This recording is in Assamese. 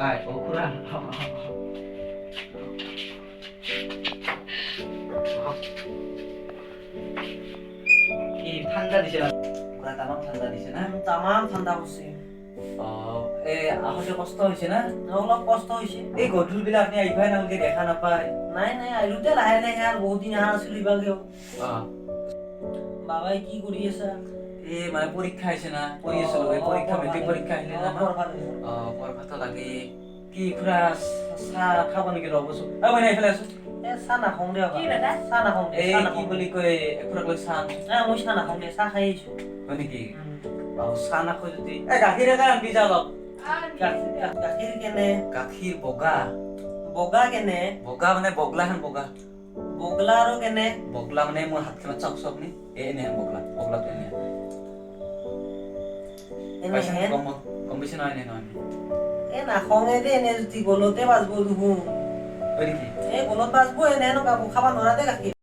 ককাই অ খুৰা কি ঠাণ্ডা দিছে না পুৰা তামাম ঠাণ্ডা দিছে না তামাম ঠাণ্ডা পৰছে অ এই আহোঁতে কষ্ট হৈছে না অলপ কষ্ট হৈছে এই গধূলি বিলাক আপুনি আহিবই নালাগে দেখা নাপায় নাই নাই আহিলোতে লাহে লাহে আৰু বহুত দিন অহা নাছিলো ইবাগেও অ বাবাই কি কৰি আছা এই মানে পৰীক্ষা আহিছে না পঢ়ি আছিলো এই পৰীক্ষা মেট্ৰিক পৰীক্ষা আহিলে না অ পঢ়বাতো লাগে কি খুৰা চাহ খাব নেকি ৰ'বচোন অ মই এইফালে আছো এ চাহ নাখাওঁ দে কি দাদা? চাহ নাখাওঁ দে এই চাহ কি নাখাওঁ বুলি কয় এখুৰাক লৈ চাহ মই চাহ নাখাওঁ দে চাহ খাই আহিছো হয় নেকি অ চাহ নাখায় যদি এই গাখীৰ এটা আনবি যা অলপ গাখীৰ কেনে গাখীৰ বগা বগা কেনে বগা মানে বগলাহেন বগা বগলা আৰু কেনে বগলা মানে মোৰ হাতখনত চাওক চাওক নি এনেহেন বগলা বগলাটো এনেহেন পাইছে এনেহেন গম পাইছে নহয় এনে নহয় এ নাখাওঁগে দে এনে যদি গলতে বাজব দেখোন হয় নেকি এই গলত বাজব এনেহেন খাব নোৱাৰা দে গাখীৰ